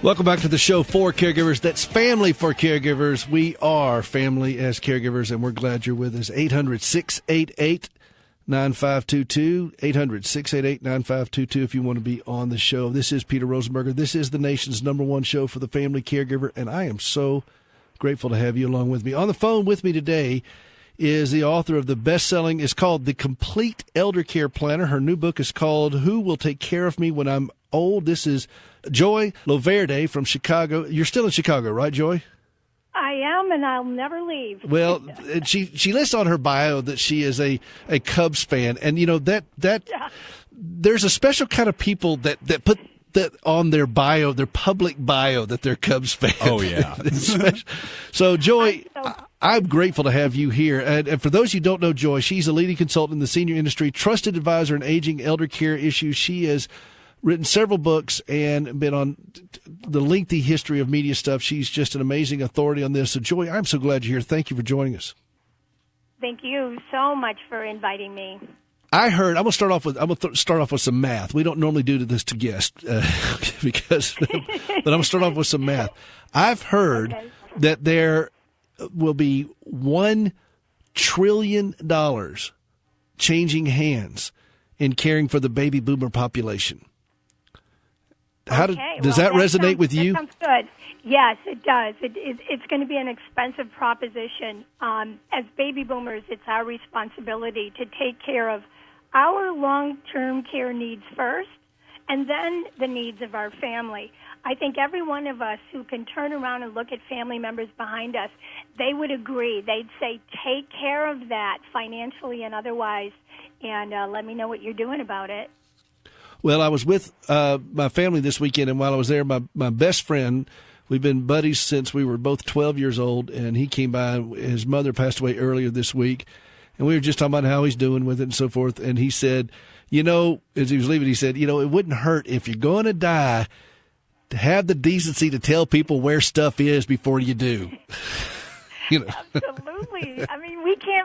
Welcome back to the show for caregivers. That's family for caregivers. We are family as caregivers, and we're glad you're with us. 800-688-9522, 800-688-9522 if you want to be on the show. This is Peter Rosenberger. This is the nation's #1 show for the family caregiver, and I am so grateful to have you along with me. On the phone with me today is the author of the best-selling, it's called The Complete Elder Care Planner. Her new book is called Who Will Take Care of Me When I'm Old? This is Joy Loverde from Chicago. You're still in Chicago, right, Joy? I am, and I'll never leave. Well, she lists on her bio that she is a Cubs fan, and you know that yeah. There's a special kind of people that put that on their bio, their public bio, that they're Cubs fans. Oh yeah. So Joy, I'm grateful to have you here. And for those you don't know Joy, she's a leading consultant in the senior industry, trusted advisor in aging elder care issues. She has written several books and been on the lengthy history of media stuff. She's just an amazing authority on this. So, Joy, I'm so glad you're here. Thank you for joining us. Thank you so much for inviting me. I heard. I'm gonna start off with some math. We don't normally do this to guests because, but I'm gonna start off with some math. I've heard that there will be $1 trillion changing hands in caring for the baby boomer population. Does that resonate with you? That sounds good. Yes, it does. It's going to be an expensive proposition. As baby boomers, it's our responsibility to take care of our long-term care needs first, and then the needs of our family. I think every one of us who can turn around and look at family members behind us, they would agree. They'd say, take care of that financially and otherwise, and let me know what you're doing about it. Well, I was with my family this weekend, and while I was there, my best friend, we've been buddies since we were both 12 years old, and he came by. His mother passed away earlier this week, and we were just talking about how he's doing with it and so forth, and he said, as he was leaving, he said, it wouldn't hurt if you're going to die to have the decency to tell people where stuff is before you do. Absolutely. I mean,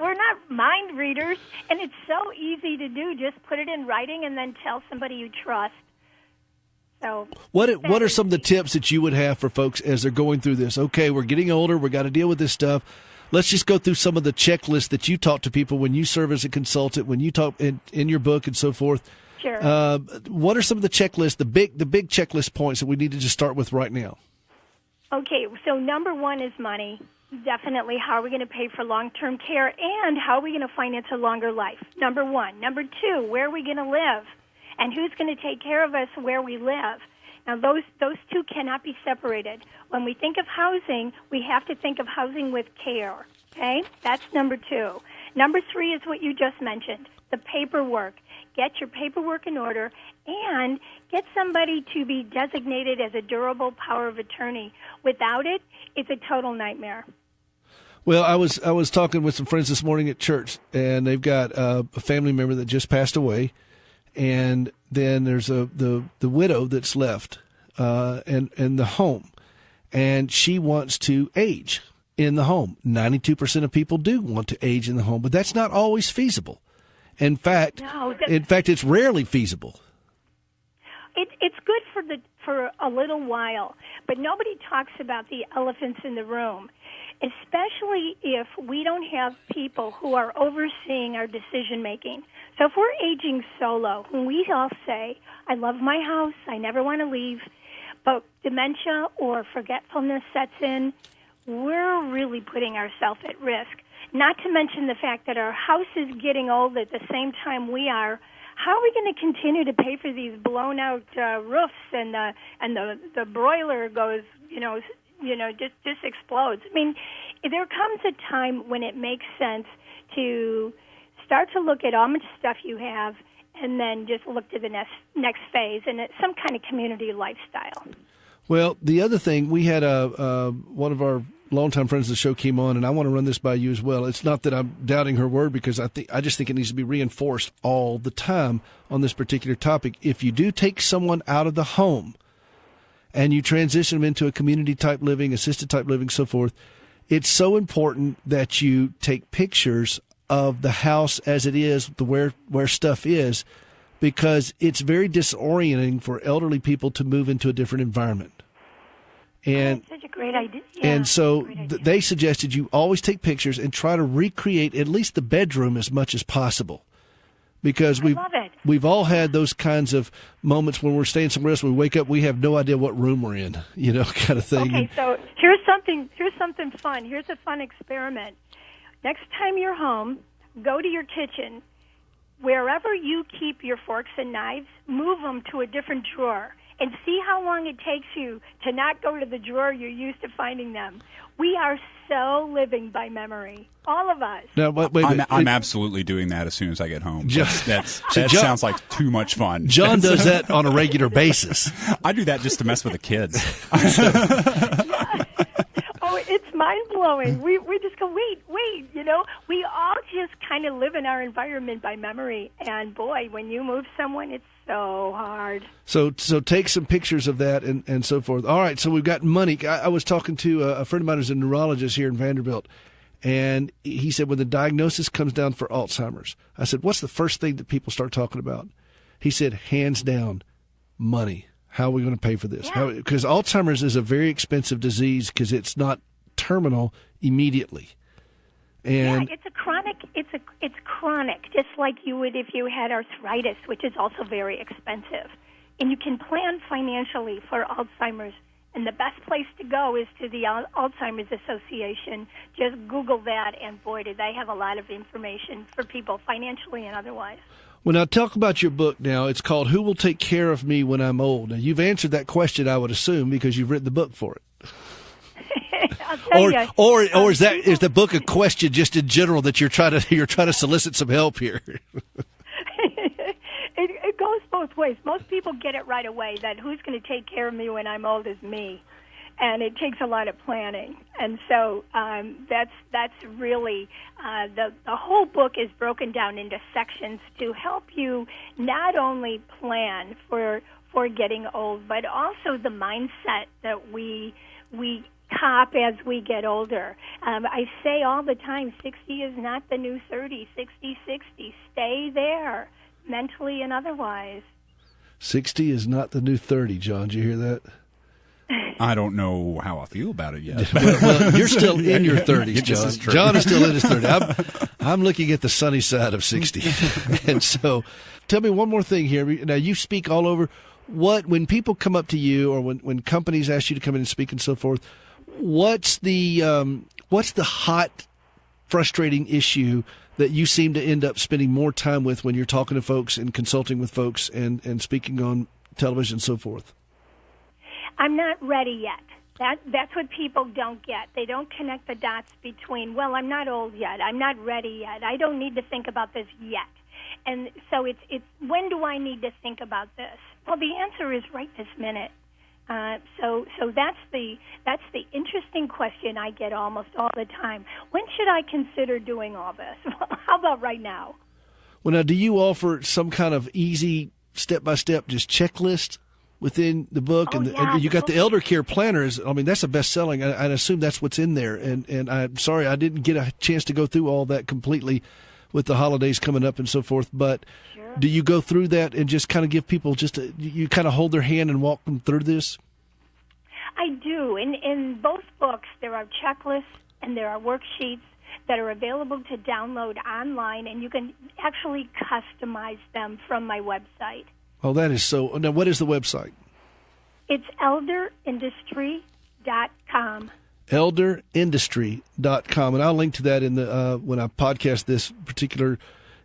we're not mind readers, and it's so easy to do. Just put it in writing and then tell somebody you trust. So, what are some of the tips that you would have for folks as they're going through this? Okay, we're getting older. We got to deal with this stuff. Let's just go through some of the checklists that you talk to people when you serve as a consultant, when you talk in your book and so forth. Sure. What are some of the checklists, the big checklist points that we need to just start with right now? Okay, so number one is money. Definitely, how are we going to pay for long-term care, and how are we going to finance a longer life? Number one. Number two, where are we going to live, and who's going to take care of us where we live? Now, those two cannot be separated. When we think of housing, we have to think of housing with care, okay? That's number two. Number three is what you just mentioned, the paperwork. Get your paperwork in order and get somebody to be designated as a durable power of attorney. Without it, it's a total nightmare. Well, I was talking with some friends this morning at church, and they've got a family member that just passed away, and then there's the widow that's left, and the home, and she wants to age in the home. 92% of people do want to age in the home, but that's not always feasible. In fact, it's rarely feasible. It's good for a little while, but nobody talks about the elephants in the room, especially if we don't have people who are overseeing our decision-making. So if we're aging solo, when we all say, I love my house, I never want to leave, but dementia or forgetfulness sets in, we're really putting ourselves at risk. Not to mention the fact that our house is getting old at the same time we are. How are we going to continue to pay for these blown-out roofs and the broiler goes, just explodes? I mean, there comes a time when it makes sense to start to look at how much stuff you have and then just look to the next phase, and it's some kind of community lifestyle. Well, the other thing, we had one of our longtime friends of the show came on, and I want to run this by you as well. It's not that I'm doubting her word, because I just think it needs to be reinforced all the time on this particular topic. If you do take someone out of the home and you transition them into a community-type living, assisted-type living, so forth, it's so important that you take pictures of the house as it is, where stuff is, because it's very disorienting for elderly people to move into a different environment. And that's such a great idea. Yeah, and so great idea. they suggested you always take pictures and try to recreate at least the bedroom as much as possible. Because we've all had those kinds of moments when we're staying somewhere else. We wake up, we have no idea what room we're in, kind of thing. Okay, so here's something fun. Here's a fun experiment. Next time you're home, go to your kitchen. Wherever you keep your forks and knives, move them to a different drawer and see how long it takes you to not go to the drawer you're used to finding them. We are so living by memory, all of us. Now, wait, I'm absolutely doing that as soon as I get home. That John, sounds like too much fun. John does that on a regular basis. I do that just to mess with the kids. Oh, it's mind-blowing. We just go, wait, we all just kind of live in our environment by memory. And, boy, when you move someone, it's so hard. So take some pictures of that and so forth. All right, so we've got money. I was talking to a friend of mine who's a neurologist here in Vanderbilt, and he said when the diagnosis comes down for Alzheimer's, I said, what's the first thing that people start talking about? He said, hands down, money. How are we going to pay for this? Because Alzheimer's is a very expensive disease because it's not terminal immediately. And it's a chronic. It's chronic, just like you would if you had arthritis, which is also very expensive. And you can plan financially for Alzheimer's. And the best place to go is to the Alzheimer's Association. Just Google that, and boy, do they have a lot of information for people financially and otherwise. Well, now talk about your book now. It's called Who Will Take Care of Me When I'm Old? Now, you've answered that question, I would assume, because you've written the book for it. Or is the book a question just in general that you're trying to solicit some help here? It goes both ways. Most people get it right away that who's going to take care of me when I'm old is me. And it takes a lot of planning, and so that's really the whole book is broken down into sections to help you not only plan for getting old, but also the mindset that we cop as we get older. I say all the time, 60 is not the new 30. 60. Stay there, mentally and otherwise. 60 is not the new 30. John, did you hear that? I don't know how I feel about it yet. Well, you're still in your 30s, John. John is still in his 30s. I'm looking at the sunny side of 60. And so tell me one more thing here. Now, you speak all over. When people come up to you or when companies ask you to come in and speak and so forth, what's the hot, frustrating issue that you seem to end up spending more time with when you're talking to folks and consulting with folks and speaking on television and so forth? I'm not ready yet. That's what people don't get. They don't connect the dots between, well, I'm not old yet. I'm not ready yet. I don't need to think about this yet. And so it's when do I need to think about this? Well, the answer is right this minute. So that's the interesting question I get almost all the time. When should I consider doing all this? Well, how about right now? Well, now, do you offer some kind of easy step-by-step just checklist within the book? And you got the elder care planners. I mean, that's a best-selling. I assume that's what's in there. And I'm sorry I didn't get a chance to go through all that completely with the holidays coming up and so forth. But sure. Do you go through that and just kind of give people you kind of hold their hand and walk them through this? I do. In both books, there are checklists and there are worksheets that are available to download online, and you can actually customize them from my website. Oh, that is so. Now, what is the website? It's elderindustry.com. elderindustry.com. And I'll link to that in the when I podcast this particular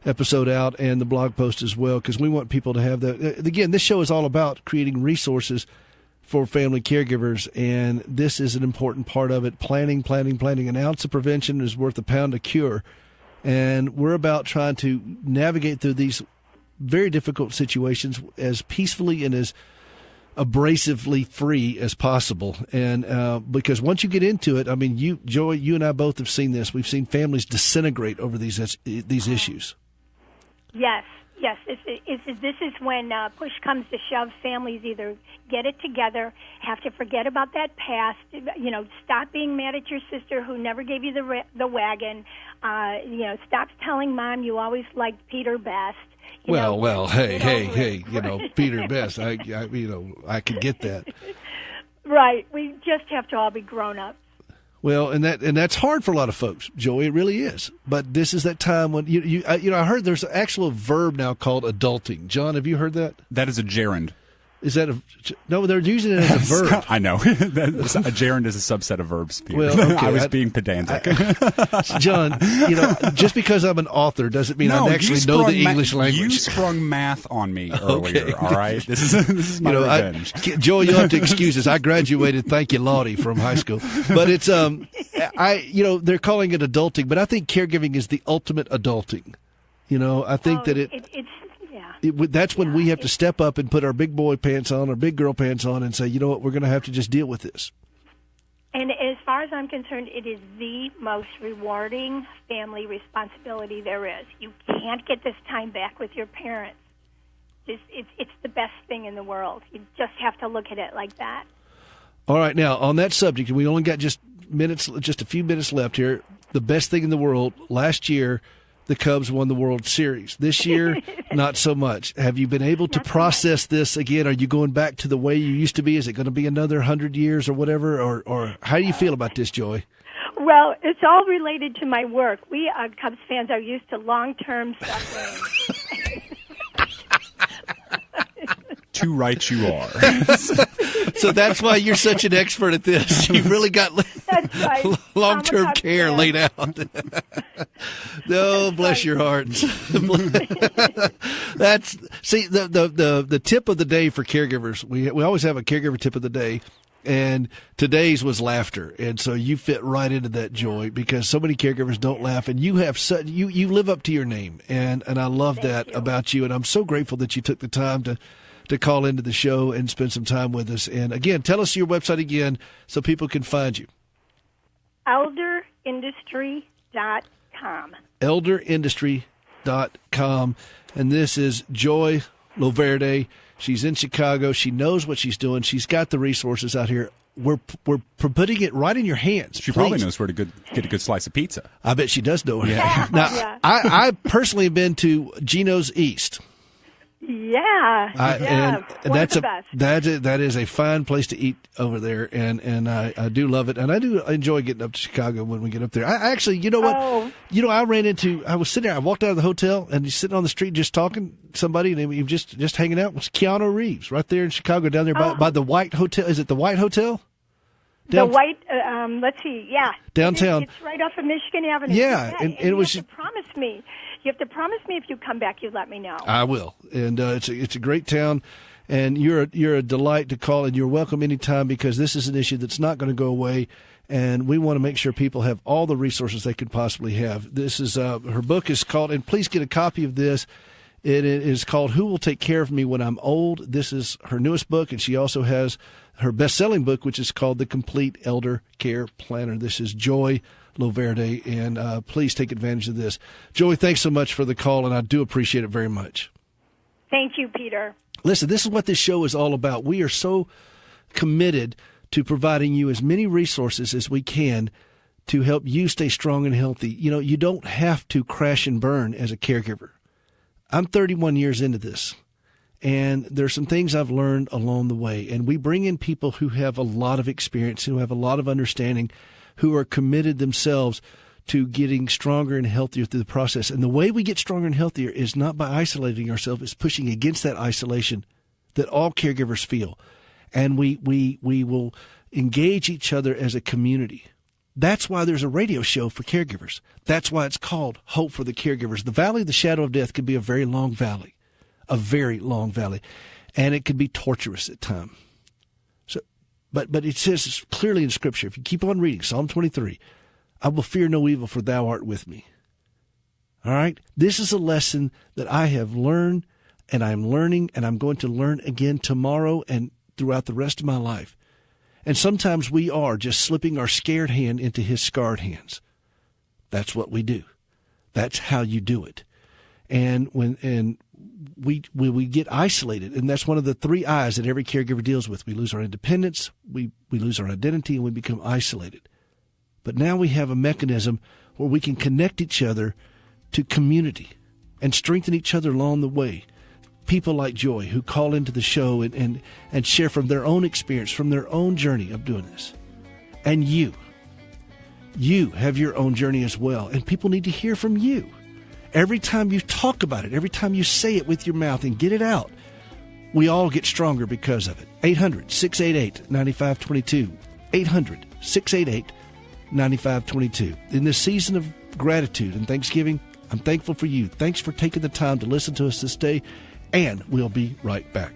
episode out and the blog post as well, because we want people to have that. Again, this show is all about creating resources for family caregivers, and this is an important part of it. Planning. An ounce of prevention is worth a pound of cure. And we're about trying to navigate through these very difficult situations as peacefully and as abrasively free as possible. And because once you get into it, I mean, Joy, you and I both have seen this. We've seen families disintegrate over these issues. Yes. This is when push comes to shove. Families either get it together, have to forget about that past, stop being mad at your sister who never gave you the wagon, stop telling mom you always liked Peter best. Hey, Peter Best. I could get that. Right. We just have to all be grown up. Well, and that's hard for a lot of folks, Joey. It really is. But this is that time when I heard there's an actual verb now called adulting. John, have you heard that? That is a gerund. Is that no? They're using it as a verb. I know. A gerund is a subset of verbs. Peter. Well, okay, I was being pedantic. John, just because I'm an author doesn't mean I actually know the English language. You sprung math on me earlier. Okay. All right, this is my revenge. Joey, you'll have to excuse us. I graduated, thank you, Lottie, from high school. But it's they're calling it adulting, but I think caregiving is the ultimate adulting. I think that it's. That's when we have to step up and put our big boy pants on, our big girl pants on, and say, you know what, we're going to have to just deal with this. And as far as I'm concerned, it is the most rewarding family responsibility there is. You can't get this time back with your parents. It's the best thing in the world. You just have to look at it like that. All right, now, on that subject, we only got just a few minutes left here. The best thing in the world, last year, the Cubs won the World Series. This year, not so much. Have you been able to process this again? Are you going back to the way you used to be? Is it going to be another 100 years or whatever? Or how do you feel about this, Joy? Well, it's all related to my work. We Cubs fans are used to long-term suffering. Too right you are. So that's why you're such an expert at this. You've really got right. long-term care laid out. No, bless your hearts. That's the tip of the day for caregivers. We always have a caregiver tip of the day, and today's was laughter. And so you fit right into that, Joy, because so many caregivers don't laugh, and you have you live up to your name, and I love that about you, and I'm so grateful that you took the time to call into the show and spend some time with us. And again, tell us your website again so people can find you. Elderindustry.com. Elderindustry.com. And this is Joy Loverde. She's in Chicago. She knows what she's doing. She's got the resources out here. We're putting it right in your hands. She probably knows where to get a good slice of pizza. I bet she does know it. Yeah. Now, I personally have been to Gino's East. And that's the best. That is a fine place to eat over there, and I do love it, and I do enjoy getting up to Chicago when we get up there. I actually, you know what, I was sitting there, I walked out of the hotel, and he's sitting on the street just talking to somebody, and he was just hanging out with Keanu Reeves right there in Chicago, down there by the White Hotel. Is it the White Hotel? Let's see, yeah. Downtown. It's right off of Michigan Avenue. Yeah, and it was. You have to promise me. You have to promise me if you come back, you let me know. I will, and it's a great town, and you're a delight to call, and you're welcome anytime because this is an issue that's not going to go away, and we want to make sure people have all the resources they could possibly have. This is her book is called, and please get a copy of this. It is called Who Will Take Care of Me When I'm Old. This is her newest book, and she also has her best-selling book, which is called The Complete Elder Care Planner. This is Joy Loverde, and please take advantage of this. Joey, thanks so much for the call, and I do appreciate it very much. Thank you, Peter. Listen, this is what this show is all about. We are so committed to providing you as many resources as we can to help you stay strong and healthy. You don't have to crash and burn as a caregiver. I'm 31 years into this, and there's some things I've learned along the way, and we bring in people who have a lot of experience, who have a lot of understanding, who are committed themselves to getting stronger and healthier through the process. And the way we get stronger and healthier is not by isolating ourselves, it's pushing against that isolation that all caregivers feel. And we will engage each other as a community. That's why there's a radio show for caregivers. That's why it's called Hope for the Caregivers. The valley of the shadow of death could be a very long valley, and it could be torturous at times. But it says clearly in Scripture, if you keep on reading, Psalm 23, I will fear no evil, for thou art with me. All right? This is a lesson that I have learned, and I'm learning, and I'm going to learn again tomorrow and throughout the rest of my life. And sometimes we are just slipping our scared hand into his scarred hands. That's what we do. That's how you do it. And when we get isolated, and that's one of the 3 I's that every caregiver deals with. We lose our independence, we lose our identity, and we become isolated. But now we have a mechanism where we can connect each other to community and strengthen each other along the way. people like Joy who call into the show and share from their own experience, from their own journey of doing this. And you have your own journey as well, and people need to hear from you. Every time you talk about it, every time you say it with your mouth and get it out, we all get stronger because of it. 800-688-9522. 800-688-9522. In this season of gratitude and Thanksgiving, I'm thankful for you. Thanks for taking the time to listen to us this day, and we'll be right back.